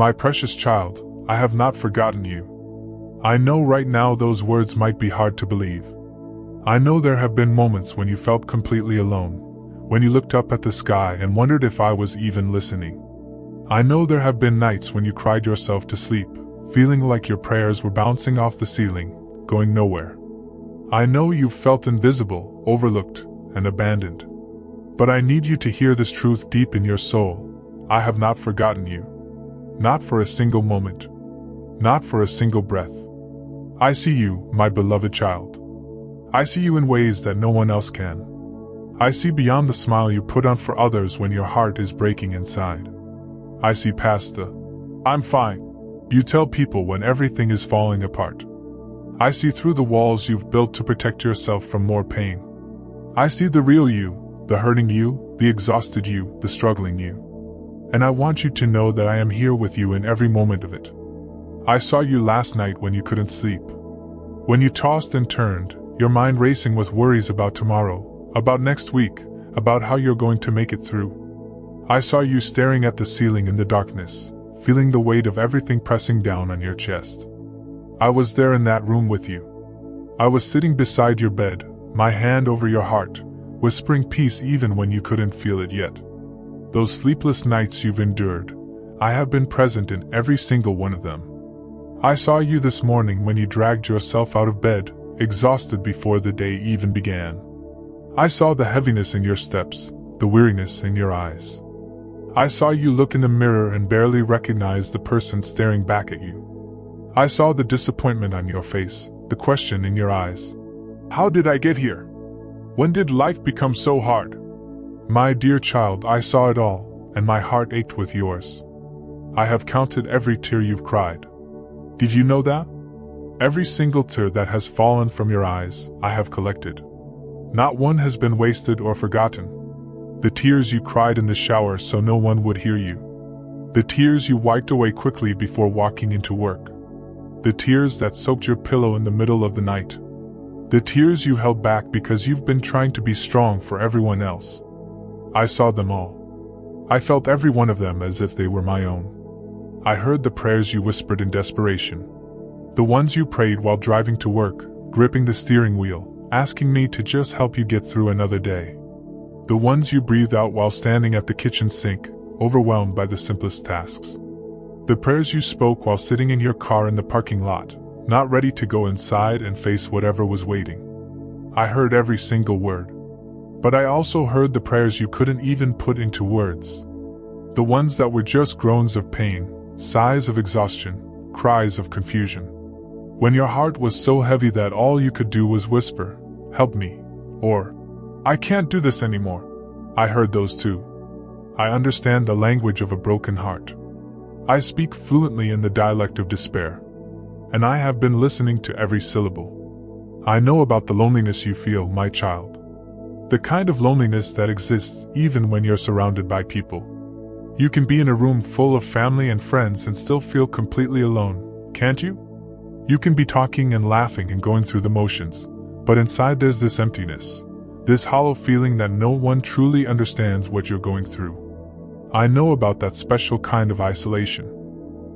My precious child, I have not forgotten you. I know right now those words might be hard to believe. I know there have been moments when you felt completely alone, when you looked up at the sky and wondered if I was even listening. I know there have been nights when you cried yourself to sleep, feeling like your prayers were bouncing off the ceiling, going nowhere. I know you've felt invisible, overlooked, and abandoned. But I need you to hear this truth deep in your soul. I have not forgotten you. Not for a single moment. Not for a single breath. I see you, my beloved child. I see you in ways that no one else can. I see beyond the smile you put on for others when your heart is breaking inside. I see past the "I'm fine" you tell people when everything is falling apart. I see through the walls you've built to protect yourself from more pain. I see the real you, the hurting you, the exhausted you, the struggling you. And I want you to know that I am here with you in every moment of it. I saw you last night when you couldn't sleep. When you tossed and turned, your mind racing with worries about tomorrow, about next week, about how you're going to make it through. I saw you staring at the ceiling in the darkness, feeling the weight of everything pressing down on your chest. I was there in that room with you. I was sitting beside your bed, my hand over your heart, whispering peace even when you couldn't feel it yet. Those sleepless nights you've endured, I have been present in every single one of them. I saw you this morning when you dragged yourself out of bed, exhausted before the day even began. I saw the heaviness in your steps, the weariness in your eyes. I saw you look in the mirror and barely recognize the person staring back at you. I saw the disappointment on your face, the question in your eyes. How did I get here? When did life become so hard? My dear child, I saw it all, and my heart ached with yours. I have counted every tear you've cried. Did you know that? Every single tear that has fallen from your eyes, I have collected. Not one has been wasted or forgotten. The tears you cried in the shower so no one would hear you. The tears you wiped away quickly before walking into work. The tears that soaked your pillow in the middle of the night. The tears you held back because you've been trying to be strong for everyone else. I saw them all. I felt every one of them as if they were my own. I heard the prayers you whispered in desperation. The ones you prayed while driving to work, gripping the steering wheel, asking me to just help you get through another day. The ones you breathed out while standing at the kitchen sink, overwhelmed by the simplest tasks. The prayers you spoke while sitting in your car in the parking lot, not ready to go inside and face whatever was waiting. I heard every single word. But I also heard the prayers you couldn't even put into words. The ones that were just groans of pain, sighs of exhaustion, cries of confusion. When your heart was so heavy that all you could do was whisper, "Help me," or "I can't do this anymore." I heard those too. I understand the language of a broken heart. I speak fluently in the dialect of despair. And I have been listening to every syllable. I know about the loneliness you feel, my child. The kind of loneliness that exists even when you're surrounded by people. You can be in a room full of family and friends and still feel completely alone, can't you? You can be talking and laughing and going through the motions, but inside there's this emptiness, this hollow feeling that no one truly understands what you're going through. I know about that special kind of isolation.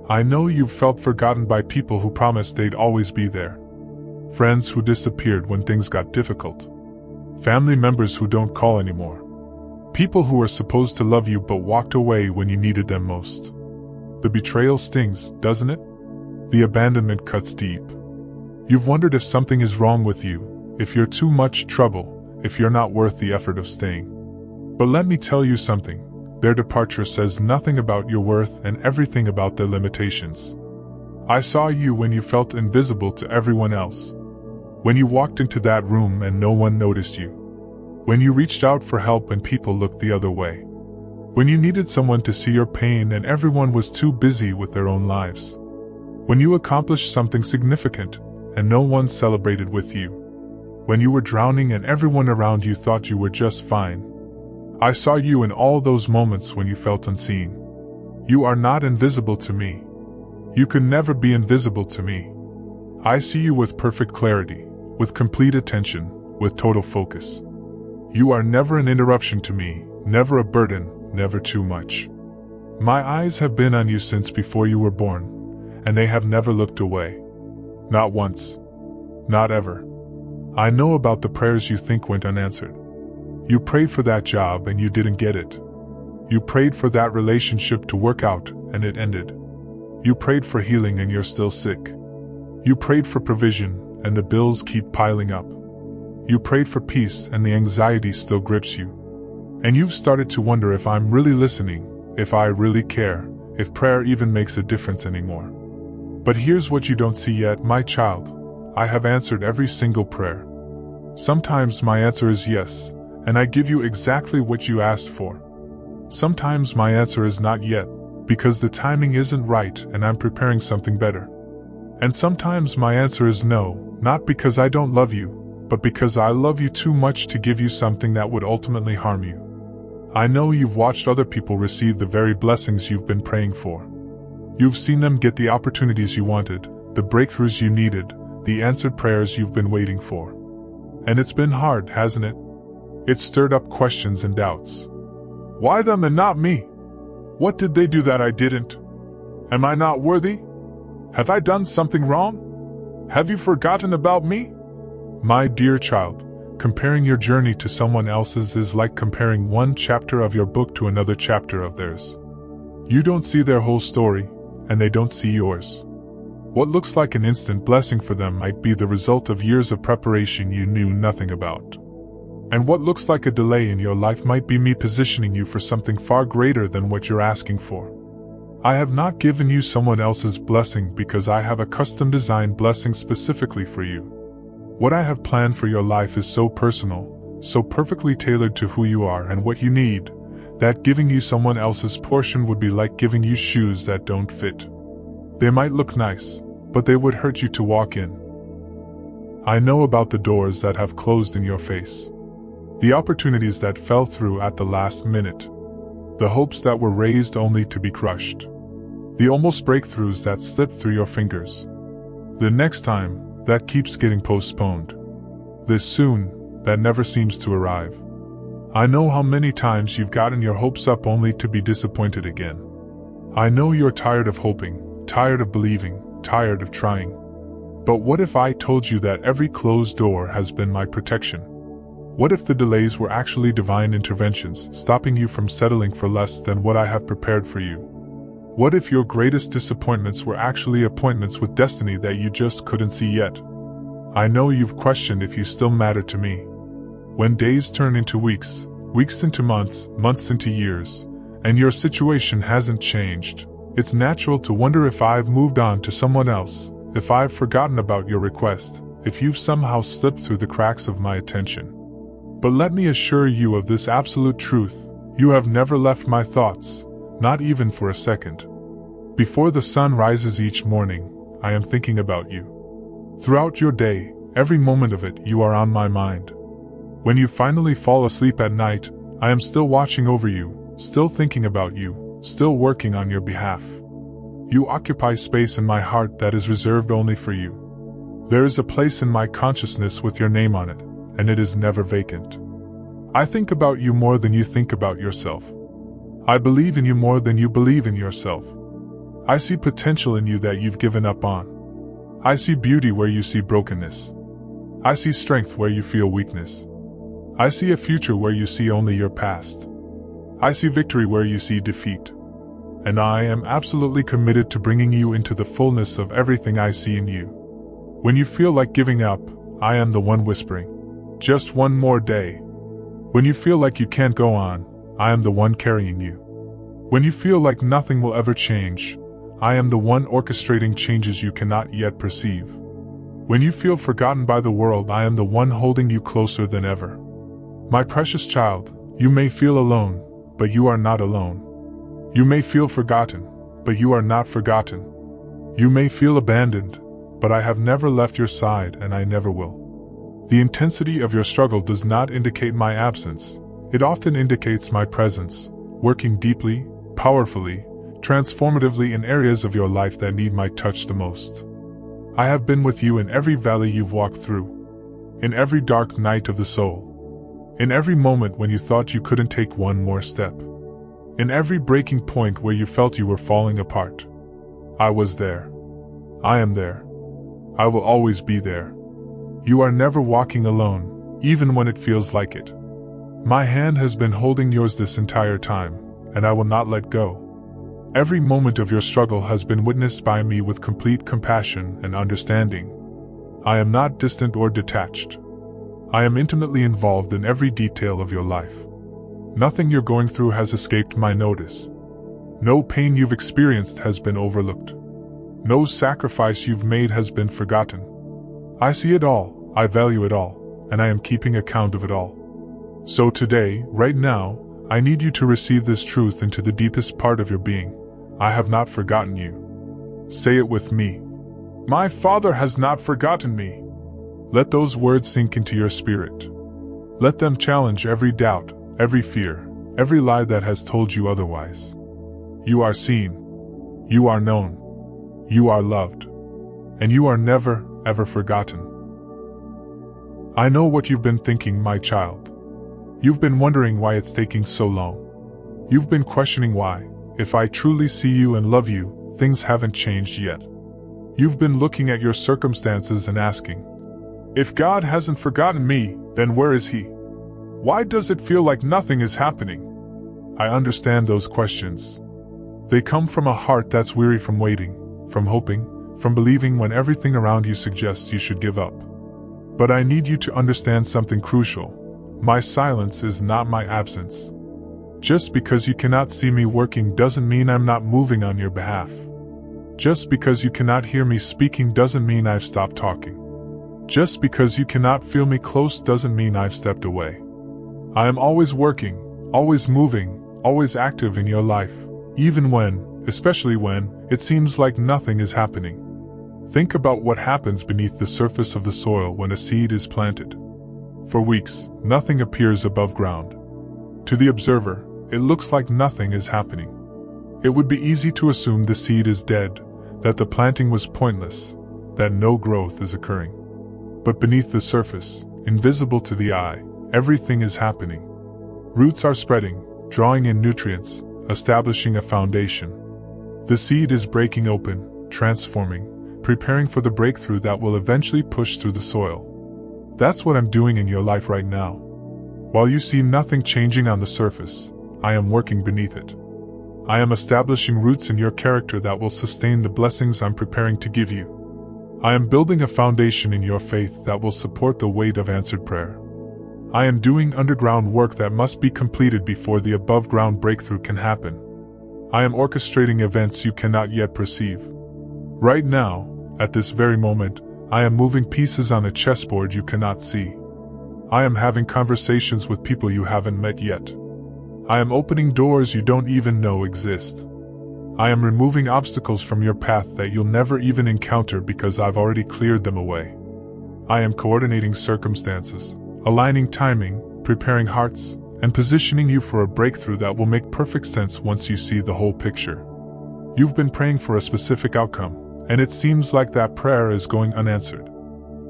I know you've felt forgotten by people who promised they'd always be there. Friends who disappeared when things got difficult. Family members who don't call anymore. People who were supposed to love you but walked away when you needed them most. The betrayal stings, doesn't it? The abandonment cuts deep. You've wondered if something is wrong with you, if you're too much trouble, if you're not worth the effort of staying. But let me tell you something. Their departure says nothing about your worth and everything about their limitations. I saw you when you felt invisible to everyone else. When you walked into that room and no one noticed you. When you reached out for help and people looked the other way. When you needed someone to see your pain and everyone was too busy with their own lives. When you accomplished something significant and no one celebrated with you. When you were drowning and everyone around you thought you were just fine. I saw you in all those moments when you felt unseen. You are not invisible to me. You can never be invisible to me. I see you with perfect clarity, with complete attention, with total focus. You are never an interruption to me, never a burden, never too much. My eyes have been on you since before you were born, and they have never looked away. Not once. Not ever. I know about the prayers you think went unanswered. You prayed for that job and you didn't get it. You prayed for that relationship to work out and it ended. You prayed for healing and you're still sick. You prayed for provision and the bills keep piling up. You prayed for peace and the anxiety still grips you. And you've started to wonder if I'm really listening, if I really care, if prayer even makes a difference anymore. But here's what you don't see yet, my child. I have answered every single prayer. Sometimes my answer is yes, and I give you exactly what you asked for. Sometimes my answer is not yet, because the timing isn't right and I'm preparing something better. And sometimes my answer is no, not because I don't love you, but because I love you too much to give you something that would ultimately harm you. I know you've watched other people receive the very blessings you've been praying for. You've seen them get the opportunities you wanted, the breakthroughs you needed, the answered prayers you've been waiting for. And it's been hard, hasn't it? It's stirred up questions and doubts. Why them and not me? What did they do that I didn't? Am I not worthy? Have I done something wrong? Have you forgotten about me? My dear child, comparing your journey to someone else's is like comparing one chapter of your book to another chapter of theirs. You don't see their whole story, and they don't see yours. What looks like an instant blessing for them might be the result of years of preparation you knew nothing about. And what looks like a delay in your life might be me positioning you for something far greater than what you're asking for. I have not given you someone else's blessing because I have a custom-designed blessing specifically for you. What I have planned for your life is so personal, so perfectly tailored to who you are and what you need, that giving you someone else's portion would be like giving you shoes that don't fit. They might look nice, but they would hurt you to walk in. I know about the doors that have closed in your face. The opportunities that fell through at the last minute. The hopes that were raised only to be crushed. The almost breakthroughs that slipped through your fingers. The next time that keeps getting postponed. This soon that never seems to arrive. I know how many times you've gotten your hopes up only to be disappointed again. I know you're tired of hoping, tired of believing, tired of trying. But what if I told you that every closed door has been my protection? What if the delays were actually divine interventions, stopping you from settling for less than what I have prepared for you? What if your greatest disappointments were actually appointments with destiny that you just couldn't see yet? I know you've questioned if you still matter to me. When days turn into weeks, weeks into months, months into years, and your situation hasn't changed, it's natural to wonder if I've moved on to someone else, if I've forgotten about your request, if you've somehow slipped through the cracks of my attention. But let me assure you of this absolute truth: you have never left my thoughts, not even for a second. Before the sun rises each morning, I am thinking about you. Throughout your day, every moment of it, you are on my mind. When you finally fall asleep at night, I am still watching over you, still thinking about you, still working on your behalf. You occupy space in my heart that is reserved only for you. There is a place in my consciousness with your name on it, and it is never vacant. I think about you more than you think about yourself. I believe in you more than you believe in yourself. I see potential in you that you've given up on. I see beauty where you see brokenness. I see strength where you feel weakness. I see a future where you see only your past. I see victory where you see defeat. And I am absolutely committed to bringing you into the fullness of everything I see in you. When you feel like giving up, I am the one whispering, "Just one more day." When you feel like you can't go on, I am the one carrying you. When you feel like nothing will ever change, I am the one orchestrating changes you cannot yet perceive. When you feel forgotten by the world, I am the one holding you closer than ever. My precious child, you may feel alone, but you are not alone. You may feel forgotten, but you are not forgotten. You may feel abandoned, but I have never left your side and I never will. The intensity of your struggle does not indicate my absence. It often indicates my presence, working deeply, powerfully, transformatively in areas of your life that need my touch the most. I have been with you in every valley you've walked through, in every dark night of the soul, in every moment when you thought you couldn't take one more step. In every breaking point where you felt you were falling apart, I was there. I am there. I will always be there. You are never walking alone, even when it feels like it. My hand has been holding yours this entire time, and I will not let go. Every moment of your struggle has been witnessed by me with complete compassion and understanding. I am not distant or detached. I am intimately involved in every detail of your life. Nothing you're going through has escaped my notice. No pain you've experienced has been overlooked. No sacrifice you've made has been forgotten. I see it all, I value it all, and I am keeping account of it all. So today, right now, I need you to receive this truth into the deepest part of your being. I have not forgotten you. Say it with me. My Father has not forgotten me. Let those words sink into your spirit. Let them challenge every doubt, every fear, every lie that has told you otherwise. You are seen. You are known. You are loved. And you are never, ever forgotten. I know what you've been thinking, my child. You've been wondering why it's taking so long. You've been questioning why, if I truly see you and love you, things haven't changed yet. You've been looking at your circumstances and asking, if God hasn't forgotten me, then where is He? Why does it feel like nothing is happening? I understand those questions. They come from a heart that's weary from waiting, from hoping, from believing when everything around you suggests you should give up. But I need you to understand something crucial. My silence is not my absence. Just because you cannot see me working doesn't mean I'm not moving on your behalf. Just because you cannot hear me speaking doesn't mean I've stopped talking. Just because you cannot feel me close doesn't mean I've stepped away. I am always working, always moving, always active in your life, even when, especially when, it seems like nothing is happening. Think about what happens beneath the surface of the soil when a seed is planted. For weeks, nothing appears above ground. To the observer, it looks like nothing is happening. It would be easy to assume the seed is dead, that the planting was pointless, that no growth is occurring. But beneath the surface, invisible to the eye, everything is happening. Roots are spreading, drawing in nutrients, establishing a foundation. The seed is breaking open, transforming, preparing for the breakthrough that will eventually push through the soil. That's what I'm doing in your life right now. While you see nothing changing on the surface, I am working beneath it. I am establishing roots in your character that will sustain the blessings I'm preparing to give you. I am building a foundation in your faith that will support the weight of answered prayer. I am doing underground work that must be completed before the above-ground breakthrough can happen. I am orchestrating events you cannot yet perceive. Right now, at this very moment, I am moving pieces on a chessboard you cannot see. I am having conversations with people you haven't met yet. I am opening doors you don't even know exist. I am removing obstacles from your path that you'll never even encounter because I've already cleared them away. I am coordinating circumstances, aligning timing, preparing hearts, and positioning you for a breakthrough that will make perfect sense once you see the whole picture. You've been praying for a specific outcome, and it seems like that prayer is going unanswered.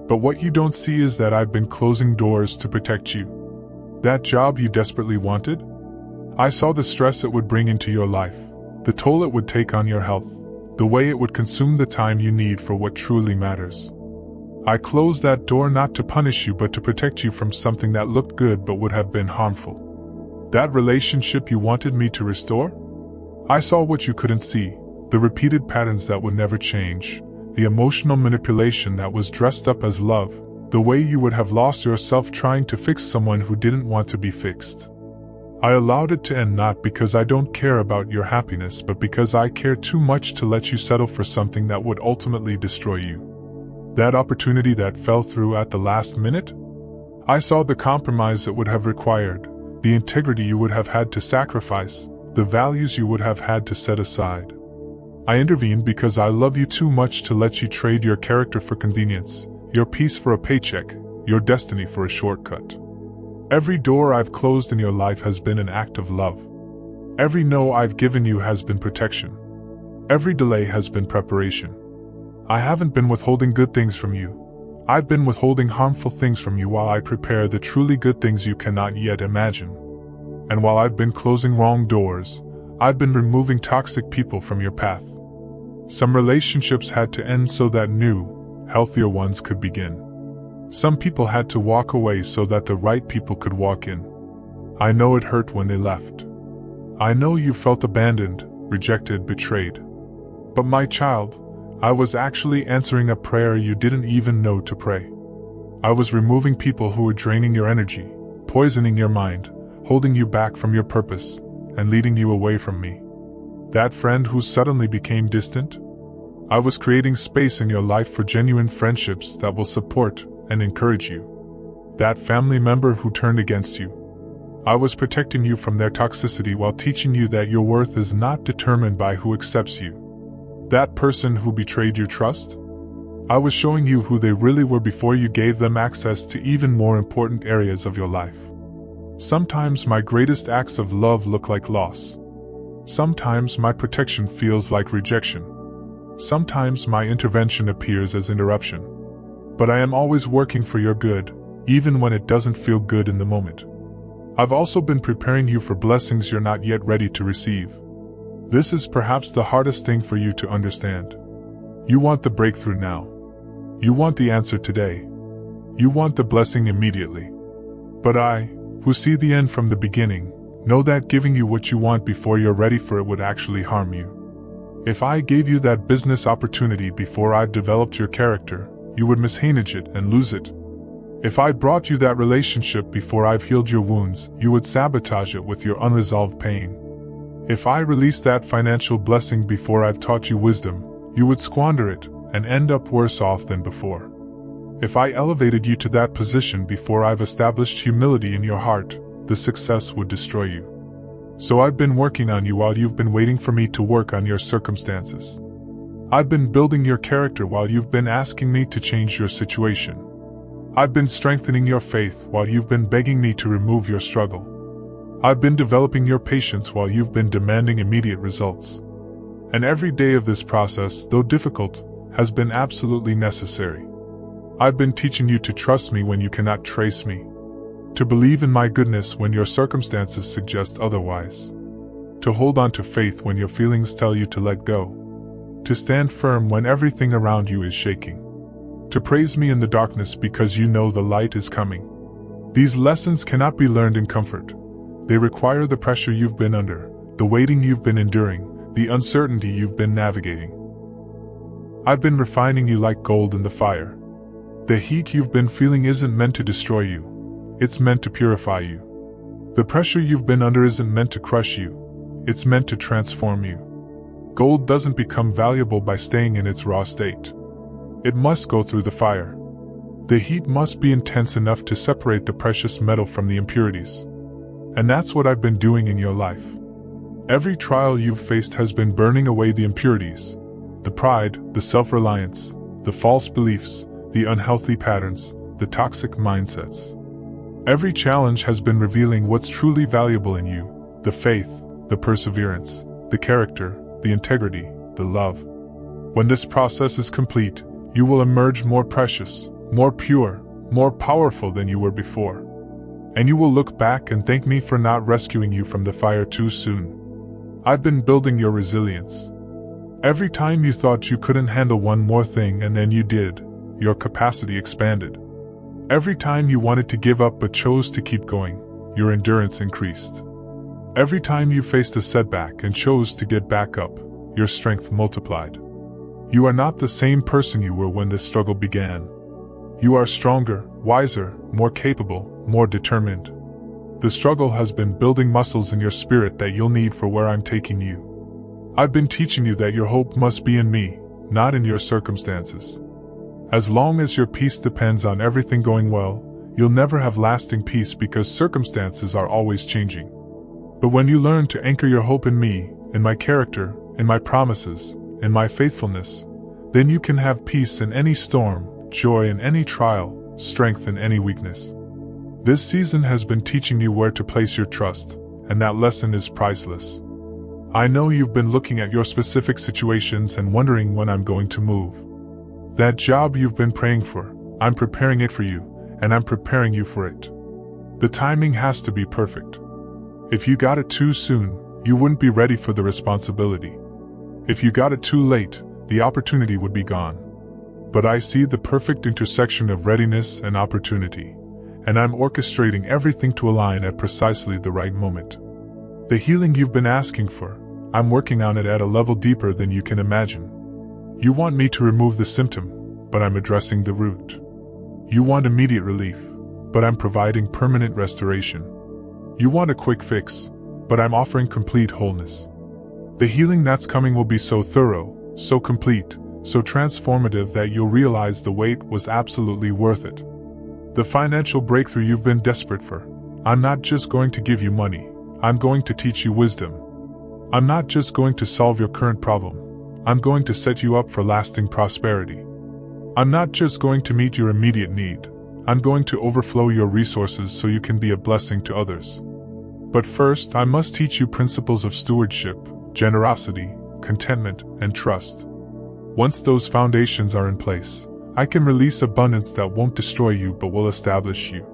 But what you don't see is that I've been closing doors to protect you. That job you desperately wanted? I saw the stress it would bring into your life, the toll it would take on your health, the way it would consume the time you need for what truly matters. I closed that door not to punish you but to protect you from something that looked good but would have been harmful. That relationship you wanted me to restore? I saw what you couldn't see, the repeated patterns that would never change, the emotional manipulation that was dressed up as love, the way you would have lost yourself trying to fix someone who didn't want to be fixed. I allowed it to end not because I don't care about your happiness but because I care too much to let you settle for something that would ultimately destroy you. That opportunity that fell through at the last minute? I saw the compromise it would have required, the integrity you would have had to sacrifice, the values you would have had to set aside. I intervened because I love you too much to let you trade your character for convenience, your peace for a paycheck, your destiny for a shortcut. Every door I've closed in your life has been an act of love. Every no I've given you has been protection. Every delay has been preparation. I haven't been withholding good things from you. I've been withholding harmful things from you while I prepare the truly good things you cannot yet imagine. And while I've been closing wrong doors, I've been removing toxic people from your path. Some relationships had to end so that new, healthier ones could begin. Some people had to walk away so that the right people could walk in. I know it hurt when they left. I know you felt abandoned, rejected, betrayed. But my child, I was actually answering a prayer you didn't even know to pray. I was removing people who were draining your energy, poisoning your mind, holding you back from your purpose, and leading you away from me. That friend who suddenly became distant? I was creating space in your life for genuine friendships that will support and encourage you. That family member who turned against you. I was protecting you from their toxicity while teaching you that your worth is not determined by who accepts you. That person who betrayed your trust? I was showing you who they really were before you gave them access to even more important areas of your life. Sometimes my greatest acts of love look like loss. Sometimes my protection feels like rejection. Sometimes my intervention appears as interruption. But I am always working for your good, even when it doesn't feel good in the moment. I've also been preparing you for blessings you're not yet ready to receive. This is perhaps the hardest thing for you to understand. You want the breakthrough now. You want the answer today. You want the blessing immediately. But I, who see the end from the beginning, know that giving you what you want before you're ready for it would actually harm you. If I gave you that business opportunity before I've developed your character, you would mismanage it and lose it. If I brought you that relationship before I've healed your wounds, you would sabotage it with your unresolved pain. If I released that financial blessing before I've taught you wisdom, you would squander it and end up worse off than before. If I elevated you to that position before I've established humility in your heart, the success would destroy you. So I've been working on you while you've been waiting for me to work on your circumstances. I've been building your character while you've been asking me to change your situation. I've been strengthening your faith while you've been begging me to remove your struggle. I've been developing your patience while you've been demanding immediate results. And every day of this process, though difficult, has been absolutely necessary. I've been teaching you to trust me when you cannot trace me, to believe in my goodness when your circumstances suggest otherwise, to hold on to faith when your feelings tell you to let go, to stand firm when everything around you is shaking, to praise me in the darkness because you know the light is coming. These lessons cannot be learned in comfort. They require the pressure you've been under, the waiting you've been enduring, the uncertainty you've been navigating. I've been refining you like gold in the fire. The heat you've been feeling isn't meant to destroy you, it's meant to purify you. The pressure you've been under isn't meant to crush you, it's meant to transform you. Gold doesn't become valuable by staying in its raw state. It must go through the fire. The heat must be intense enough to separate the precious metal from the impurities. And that's what I've been doing in your life. Every trial you've faced has been burning away the impurities, the pride, the self-reliance, the false beliefs, the unhealthy patterns, the toxic mindsets. Every challenge has been revealing what's truly valuable in you, the faith, the perseverance, the character, the integrity, the love. When this process is complete, you will emerge more precious, more pure, more powerful than you were before. And you will look back and thank me for not rescuing you from the fire too soon. I've been building your resilience. Every time you thought you couldn't handle one more thing and then you did, your capacity expanded. Every time you wanted to give up but chose to keep going, your endurance increased. Every time you faced a setback and chose to get back up, your strength multiplied. You are not the same person you were when this struggle began. You are stronger, wiser, more capable, more determined. The struggle has been building muscles in your spirit that you'll need for where I'm taking you. I've been teaching you that your hope must be in me, not in your circumstances. As long as your peace depends on everything going well, you'll never have lasting peace because circumstances are always changing. But when you learn to anchor your hope in me, in my character, in my promises, in my faithfulness, then you can have peace in any storm, joy in any trial, strength in any weakness. This season has been teaching you where to place your trust, and that lesson is priceless. I know you've been looking at your specific situations and wondering when I'm going to move. That job you've been praying for, I'm preparing it for you, and I'm preparing you for it. The timing has to be perfect. If you got it too soon, You wouldn't be ready for the responsibility. If you got it too late, the opportunity would be gone. But I see the perfect intersection of readiness and opportunity, and I'm orchestrating everything to align at precisely the right moment. The healing you've been asking for, I'm working on it at a level deeper than you can imagine. You want me to remove the symptom, but I'm addressing the root. You want immediate relief, but I'm providing permanent restoration. You want a quick fix, but I'm offering complete wholeness. The healing that's coming will be so thorough, so complete, so transformative that you'll realize the wait was absolutely worth it. The financial breakthrough you've been desperate for, I'm not just going to give you money, I'm going to teach you wisdom. I'm not just going to solve your current problem, I'm going to set you up for lasting prosperity. I'm not just going to meet your immediate need, I'm going to overflow your resources so you can be a blessing to others. But first, I must teach you principles of stewardship, generosity, contentment, and trust. Once those foundations are in place, I can release abundance that won't destroy you but will establish you.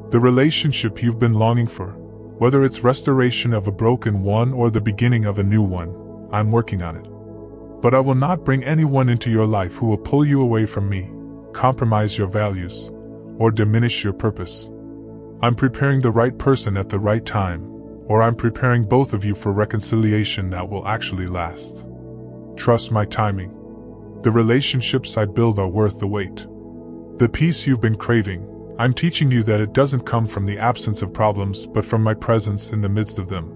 The relationship you've been longing for, whether it's restoration of a broken one or the beginning of a new one, I'm working on it. But I will not bring anyone into your life who will pull you away from me, compromise your values, or diminish your purpose. I'm preparing the right person at the right time, or I'm preparing both of you for reconciliation that will actually last. Trust my timing. The relationships I build are worth the wait. The peace you've been craving, I'm teaching you that it doesn't come from the absence of problems but from my presence in the midst of them.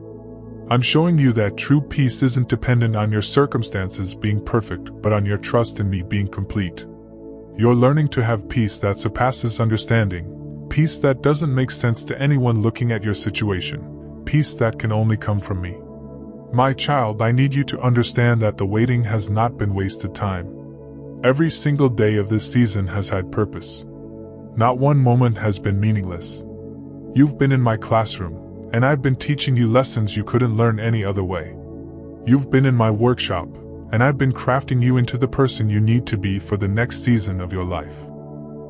I'm showing you that true peace isn't dependent on your circumstances being perfect but on your trust in me being complete. You're learning to have peace that surpasses understanding, peace that doesn't make sense to anyone looking at your situation, peace that can only come from me. My child, I need you to understand that the waiting has not been wasted time. Every single day of this season has had purpose. Not one moment has been meaningless. You've been in my classroom, and I've been teaching you lessons you couldn't learn any other way. You've been in my workshop, and I've been crafting you into the person you need to be for the next season of your life.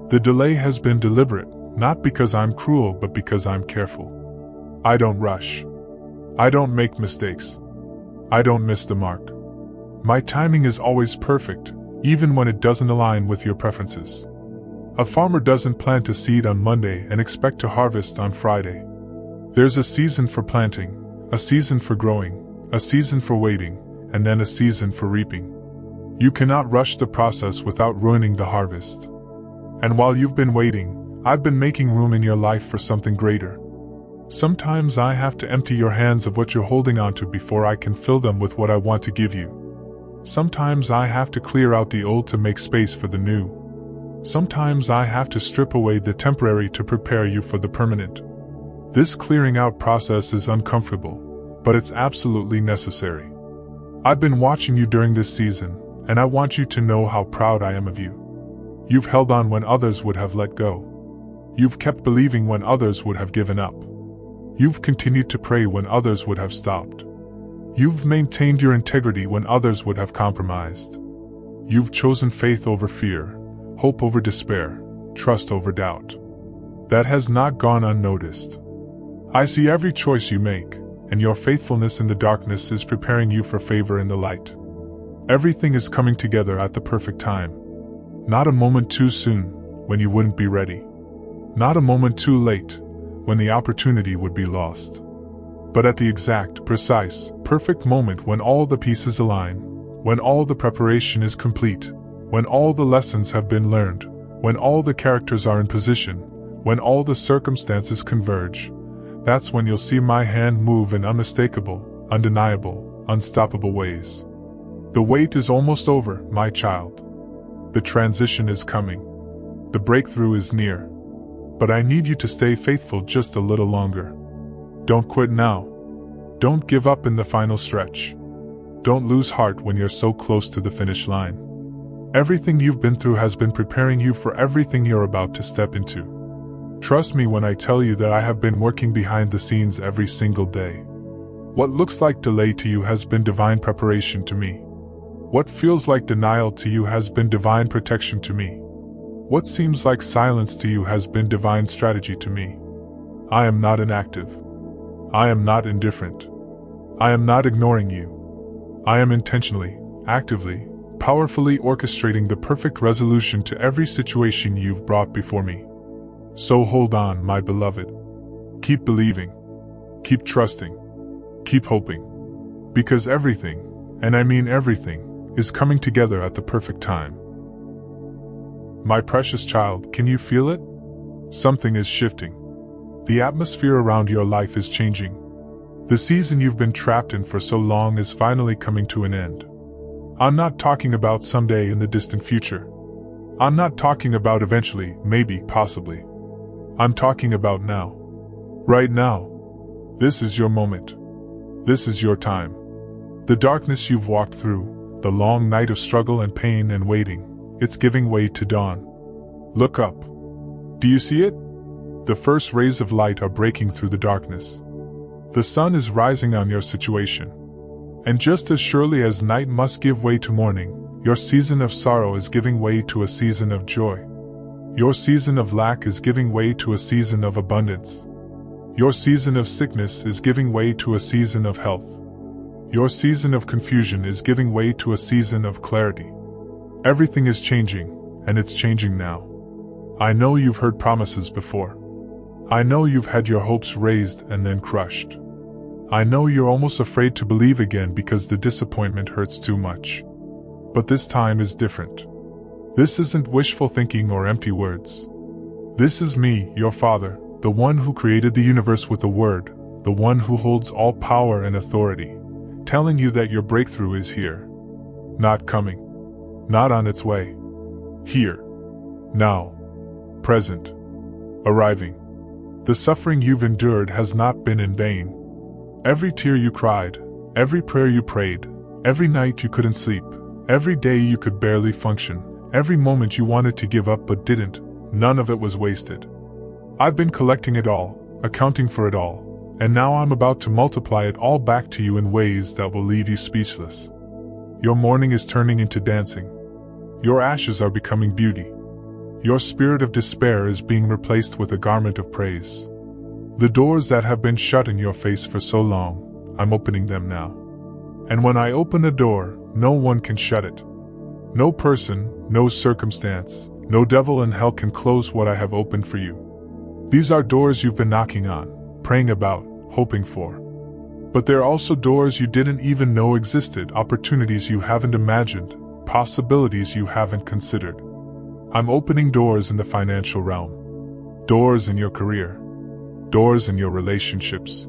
The delay has been deliberate, not because I'm cruel but because I'm careful. I don't rush. I don't make mistakes. I don't miss the mark. My timing is always perfect, even when it doesn't align with your preferences. A farmer doesn't plant a seed on Monday and expect to harvest on Friday. There's a season for planting, a season for growing, a season for waiting, and then a season for reaping. You cannot rush the process without ruining the harvest. And while you've been waiting, I've been making room in your life for something greater. Sometimes I have to empty your hands of what you're holding onto before I can fill them with what I want to give you. Sometimes I have to clear out the old to make space for the new. Sometimes I have to strip away the temporary to prepare you for the permanent. This clearing out process is uncomfortable, but it's absolutely necessary. I've been watching you during this season, and I want you to know how proud I am of you. You've held on when others would have let go. You've kept believing when others would have given up. You've continued to pray when others would have stopped. You've maintained your integrity when others would have compromised. You've chosen faith over fear, hope over despair, trust over doubt. That has not gone unnoticed. I see every choice you make, and your faithfulness in the darkness is preparing you for favor in the light. Everything is coming together at the perfect time. Not a moment too soon, when you wouldn't be ready. Not a moment too late, when the opportunity would be lost. But at the exact, precise, perfect moment when all the pieces align, when all the preparation is complete, when all the lessons have been learned, when all the characters are in position, when all the circumstances converge, that's when you'll see my hand move in unmistakable, undeniable, unstoppable ways. The wait is almost over, my child. The transition is coming. The breakthrough is near. But I need you to stay faithful just a little longer. Don't quit now. Don't give up in the final stretch. Don't lose heart when you're so close to the finish line. Everything you've been through has been preparing you for everything you're about to step into. Trust me when I tell you that I have been working behind the scenes every single day. What looks like delay to you has been divine preparation to me. What feels like denial to you has been divine protection to me. What seems like silence to you has been divine strategy to me. I am not inactive. I am not indifferent. I am not ignoring you. I am intentionally, actively, powerfully orchestrating the perfect resolution to every situation you've brought before me. So hold on, my beloved. Keep believing. Keep trusting. Keep hoping. Because everything, and I mean everything, is coming together at the perfect time. My precious child, can you feel it? Something is shifting. The atmosphere around your life is changing. The season you've been trapped in for so long is finally coming to an end. I'm not talking about someday in the distant future. I'm not talking about eventually, maybe, possibly. I'm talking about now. Right now. This is your moment. This is your time. The darkness you've walked through, the long night of struggle and pain and waiting, it's giving way to dawn. Look up. Do you see it? The first rays of light are breaking through the darkness. The sun is rising on your situation. And just as surely as night must give way to morning, your season of sorrow is giving way to a season of joy. Your season of lack is giving way to a season of abundance. Your season of sickness is giving way to a season of health. Your season of confusion is giving way to a season of clarity. Everything is changing, and it's changing now. I know you've heard promises before. I know you've had your hopes raised and then crushed. I know you're almost afraid to believe again because the disappointment hurts too much. But this time is different. This isn't wishful thinking or empty words. This is me, your Father, the one who created the universe with a word, the one who holds all power and authority, telling you that your breakthrough is here. Not coming. Not on its way. Here. Now. Present. Arriving. The suffering you've endured has not been in vain. Every tear you cried, every prayer you prayed, every night you couldn't sleep, every day you could barely function, every moment you wanted to give up but didn't, none of it was wasted. I've been collecting it all, accounting for it all, and now I'm about to multiply it all back to you in ways that will leave you speechless. Your mourning is turning into dancing. Your ashes are becoming beauty. Your spirit of despair is being replaced with a garment of praise. The doors that have been shut in your face for so long, I'm opening them now. And when I open a door, no one can shut it. No person, no circumstance, no devil in hell can close what I have opened for you. These are doors you've been knocking on, praying about, hoping for. But they're also doors you didn't even know existed, opportunities you haven't imagined, possibilities you haven't considered. I'm opening doors in the financial realm. Doors in your career. Doors in your relationships.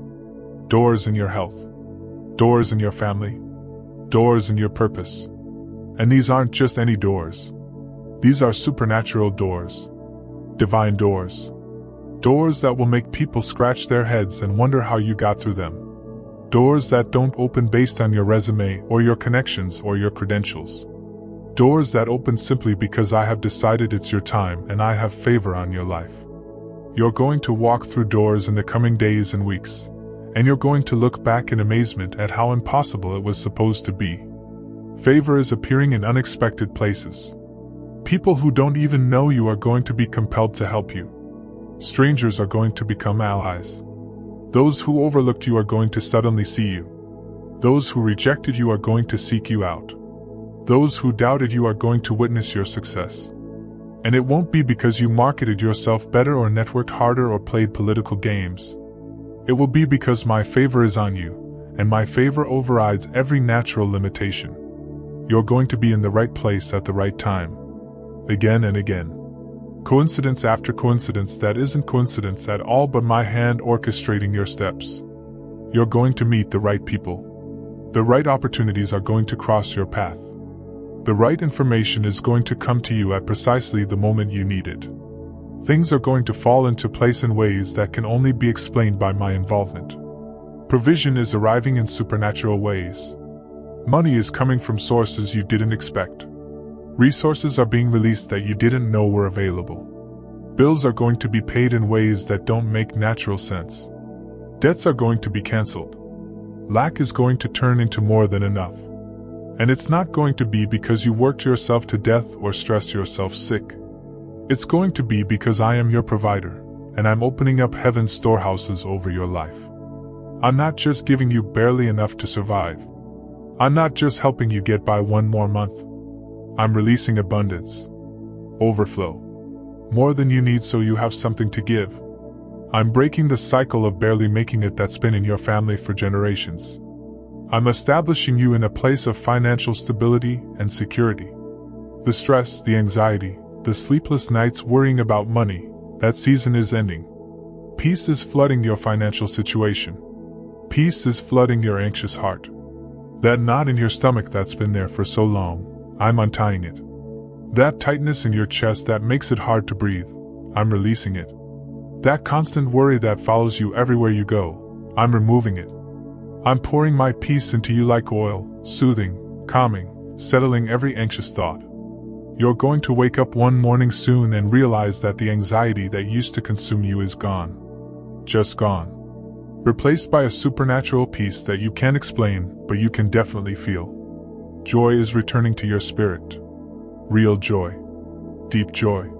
Doors in your health. Doors in your family. Doors in your purpose. And these aren't just any doors. These are supernatural doors. Divine doors. Doors that will make people scratch their heads and wonder how you got through them. Doors that don't open based on your resume or your connections or your credentials. Doors that open simply because I have decided it's your time and I have favor on your life. You're going to walk through doors in the coming days and weeks, and you're going to look back in amazement at how impossible it was supposed to be. Favor is appearing in unexpected places. People who don't even know you are going to be compelled to help you. Strangers are going to become allies. Those who overlooked you are going to suddenly see you. Those who rejected you are going to seek you out. Those who doubted you are going to witness your success. And it won't be because you marketed yourself better or networked harder or played political games. It will be because my favor is on you, and my favor overrides every natural limitation. You're going to be in the right place at the right time. Again and again. Coincidence after coincidence that isn't coincidence at all but my hand orchestrating your steps. You're going to meet the right people. The right opportunities are going to cross your path. The right information is going to come to you at precisely the moment you need it. Things are going to fall into place in ways that can only be explained by my involvement. Provision is arriving in supernatural ways. Money is coming from sources you didn't expect. Resources are being released that you didn't know were available. Bills are going to be paid in ways that don't make natural sense. Debts are going to be canceled. Lack is going to turn into more than enough. And it's not going to be because you worked yourself to death or stressed yourself sick. It's going to be because I am your provider, and I'm opening up heaven's storehouses over your life. I'm not just giving you barely enough to survive. I'm not just helping you get by one more month. I'm releasing abundance. Overflow. More than you need so you have something to give. I'm breaking the cycle of barely making it that's been in your family for generations. I'm establishing you in a place of financial stability and security. The stress, the anxiety, the sleepless nights worrying about money, that season is ending. Peace is flooding your financial situation. Peace is flooding your anxious heart. That knot in your stomach that's been there for so long, I'm untying it. That tightness in your chest that makes it hard to breathe, I'm releasing it. That constant worry that follows you everywhere you go, I'm removing it. I'm pouring my peace into you like oil, soothing, calming, settling every anxious thought. You're going to wake up one morning soon and realize that the anxiety that used to consume you is gone. Just gone. Replaced by a supernatural peace that you can't explain, but you can definitely feel. Joy is returning to your spirit. Real joy. Deep joy.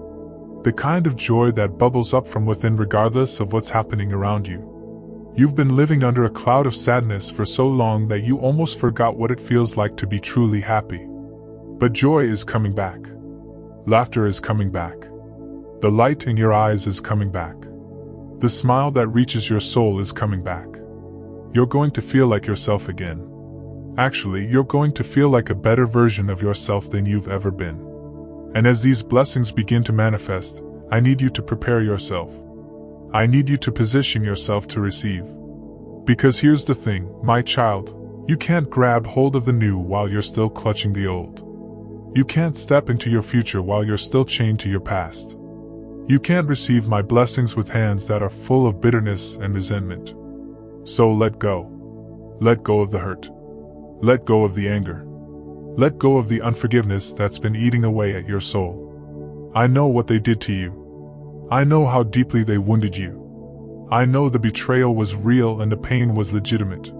The kind of joy that bubbles up from within regardless of what's happening around you. You've been living under a cloud of sadness for so long that you almost forgot what it feels like to be truly happy. But joy is coming back. Laughter is coming back. The light in your eyes is coming back. The smile that reaches your soul is coming back. You're going to feel like yourself again. Actually, you're going to feel like a better version of yourself than you've ever been. And as these blessings begin to manifest, I need you to prepare yourself. I need you to position yourself to receive. Because here's the thing, my child, you can't grab hold of the new while you're still clutching the old. You can't step into your future while you're still chained to your past. You can't receive my blessings with hands that are full of bitterness and resentment. So let go. Let go of the hurt. Let go of the anger. Let go of the unforgiveness that's been eating away at your soul. I know what they did to you. I know how deeply they wounded you. I know the betrayal was real and the pain was legitimate.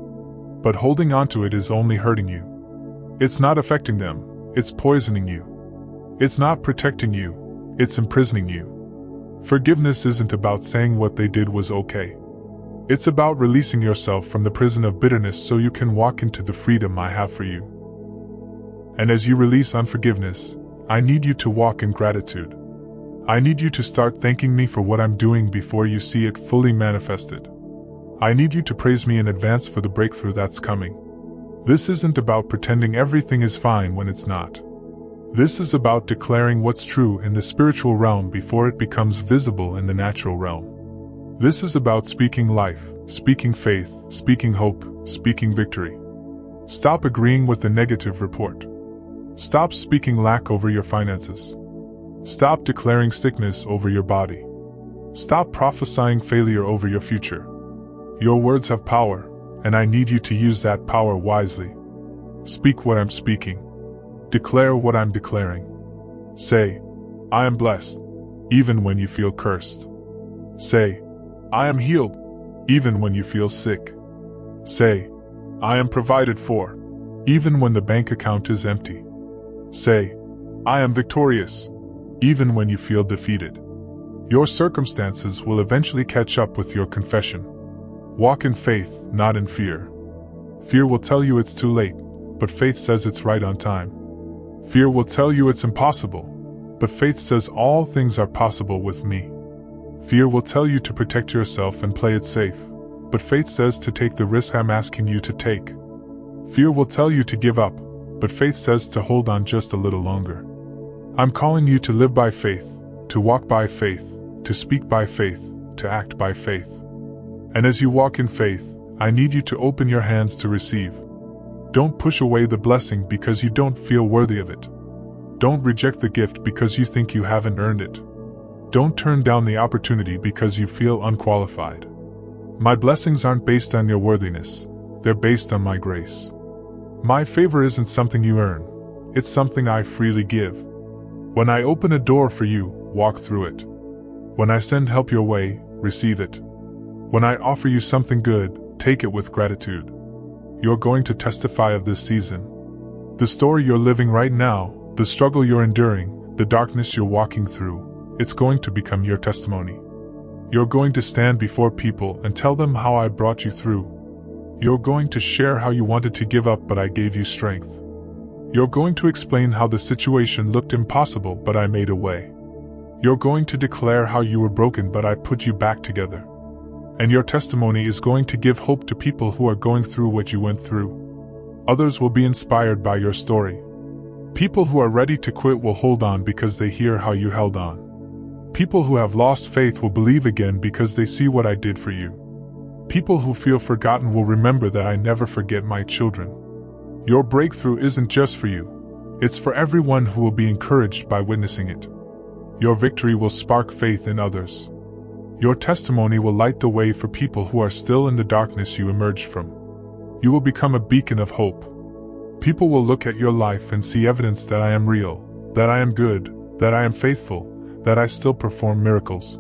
But holding on to it is only hurting you. It's not affecting them, it's poisoning you. It's not protecting you, it's imprisoning you. Forgiveness isn't about saying what they did was okay. It's about releasing yourself from the prison of bitterness so you can walk into the freedom I have for you. And as you release unforgiveness, I need you to walk in gratitude. I need you to start thanking me for what I'm doing before you see it fully manifested. I need you to praise me in advance for the breakthrough that's coming. This isn't about pretending everything is fine when it's not. This is about declaring what's true in the spiritual realm before it becomes visible in the natural realm. This is about speaking life, speaking faith, speaking hope, speaking victory. Stop agreeing with the negative report. Stop speaking lack over your finances. Stop declaring sickness over your body. Stop prophesying failure over your future. Your words have power, and I need you to use that power wisely. Speak what I'm speaking. Declare what I'm declaring. Say, I am blessed, even when you feel cursed. Say, I am healed, even when you feel sick. Say, I am provided for, even when the bank account is empty. Say, I am victorious, even when you feel defeated. Your circumstances will eventually catch up with your confession. Walk in faith, not in fear. Fear will tell you it's too late, but faith says it's right on time. Fear will tell you it's impossible, but faith says all things are possible with me. Fear will tell you to protect yourself and play it safe, but faith says to take the risk I'm asking you to take. Fear will tell you to give up, but faith says to hold on just a little longer. I'm calling you to live by faith, to walk by faith, to speak by faith, to act by faith. And as you walk in faith, I need you to open your hands to receive. Don't push away the blessing because you don't feel worthy of it. Don't reject the gift because you think you haven't earned it. Don't turn down the opportunity because you feel unqualified. My blessings aren't based on your worthiness, they're based on my grace. My favor isn't something you earn, it's something I freely give. When I open a door for you, walk through it. When I send help your way, receive it. When I offer you something good, take it with gratitude. You're going to testify of this season. The story you're living right now, the struggle you're enduring, the darkness you're walking through, it's going to become your testimony. You're going to stand before people and tell them how I brought you through, You're going to share how you wanted to give up, but I gave you strength. You're going to explain how the situation looked impossible, but I made a way. You're going to declare how you were broken, but I put you back together. And your testimony is going to give hope to people who are going through what you went through. Others will be inspired by your story. People who are ready to quit will hold on because they hear how you held on. People who have lost faith will believe again because they see what I did for you. People who feel forgotten will remember that I never forget my children. Your breakthrough isn't just for you. It's for everyone who will be encouraged by witnessing it. Your victory will spark faith in others. Your testimony will light the way for people who are still in the darkness you emerged from. You will become a beacon of hope. People will look at your life and see evidence that I am real, that I am good, that I am faithful, that I still perform miracles.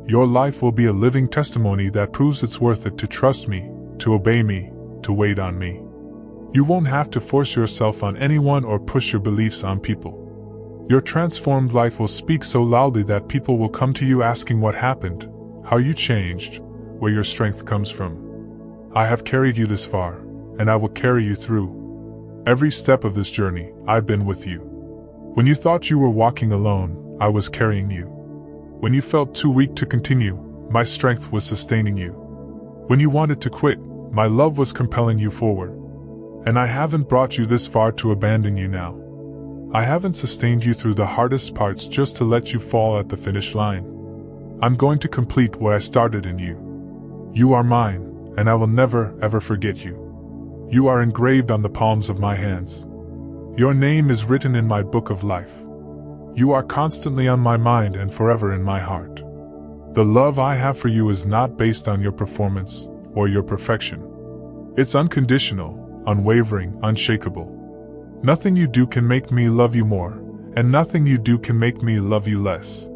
Your life will be a living testimony that proves it's worth it to trust me, to obey me, to wait on me. You won't have to force yourself on anyone or push your beliefs on people. Your transformed life will speak so loudly that people will come to you asking what happened, how you changed, where your strength comes from. I have carried you this far, and I will carry you through. Every step of this journey, I've been with you. When you thought you were walking alone, I was carrying you. When you felt too weak to continue, my strength was sustaining you. When you wanted to quit, my love was compelling you forward. And I haven't brought you this far to abandon you now. I haven't sustained you through the hardest parts just to let you fall at the finish line. I'm going to complete what I started in you. You are mine, and I will never, ever forget you. You are engraved on the palms of my hands. Your name is written in my book of life. You are constantly on my mind and forever in my heart. The love I have for you is not based on your performance or your perfection. It's unconditional, unwavering, unshakable. Nothing you do can make me love you more, and nothing you do can make me love you less.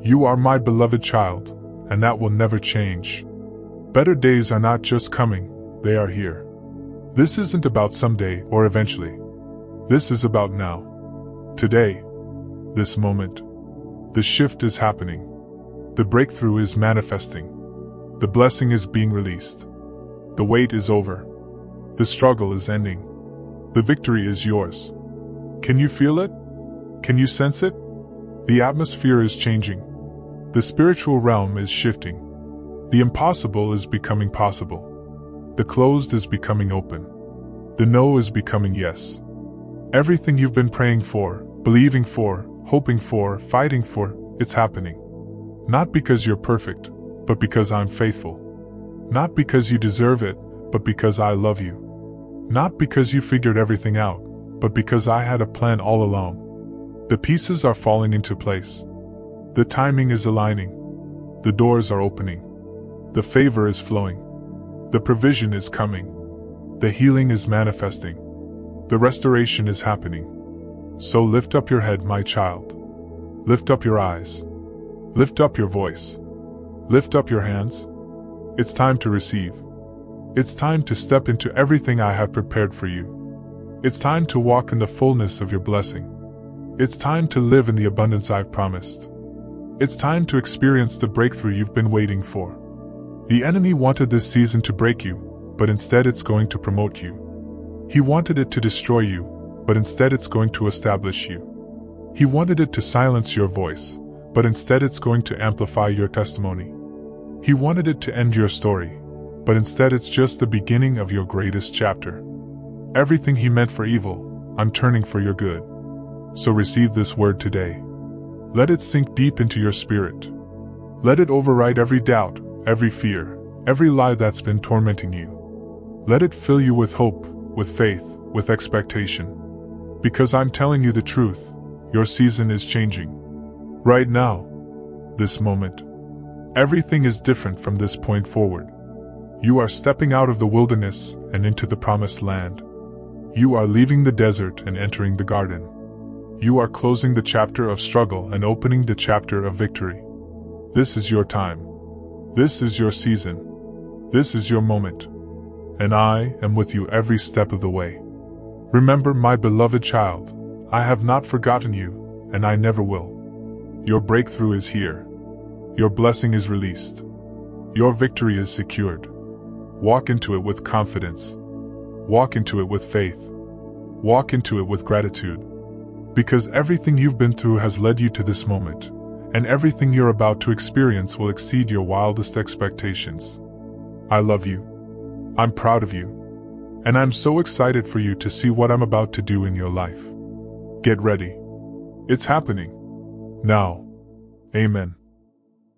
You are my beloved child, and that will never change. Better days are not just coming, they are here. This isn't about someday or eventually. This is about now. Today. This moment. The shift is happening. The breakthrough is manifesting. The blessing is being released. The wait is over. The struggle is ending. The victory is yours. Can you feel it? Can you sense it? The atmosphere is changing. The spiritual realm is shifting. The impossible is becoming possible. The closed is becoming open. The no is becoming yes. Everything you've been praying for, believing for, hoping for, fighting for, it's happening. Not because you're perfect, but because I'm faithful. Not because you deserve it, but because I love you. Not because you figured everything out, but because I had a plan all along. The pieces are falling into place. The timing is aligning. The doors are opening. The favor is flowing. The provision is coming. The healing is manifesting. The restoration is happening. So lift up your head, my child. Lift up your eyes. Lift up your voice. Lift up your hands. It's time to receive. It's time to step into everything I have prepared for you. It's time to walk in the fullness of your blessing. It's time to live in the abundance I've promised. It's time to experience the breakthrough you've been waiting for. The enemy wanted this season to break you, but instead it's going to promote you. He wanted it to destroy you, but instead it's going to establish you. He wanted it to silence your voice, but instead it's going to amplify your testimony. He wanted it to end your story, but instead it's just the beginning of your greatest chapter. Everything he meant for evil, I'm turning for your good. So receive this word today. Let it sink deep into your spirit. Let it override every doubt, every fear, every lie that's been tormenting you. Let it fill you with hope, with faith, with expectation. Because I'm telling you the truth, your season is changing. Right now. This moment. Everything is different from this point forward. You are stepping out of the wilderness and into the promised land. You are leaving the desert and entering the garden. You are closing the chapter of struggle and opening the chapter of victory. This is your time. This is your season. This is your moment. And I am with you every step of the way. Remember, my beloved child, I have not forgotten you, and I never will. Your breakthrough is here. Your blessing is released. Your victory is secured. Walk into it with confidence. Walk into it with faith. Walk into it with gratitude. Because everything you've been through has led you to this moment, and everything you're about to experience will exceed your wildest expectations. I love you. I'm proud of you. And I'm so excited for you to see what I'm about to do in your life. Get ready. It's happening. Now. Amen.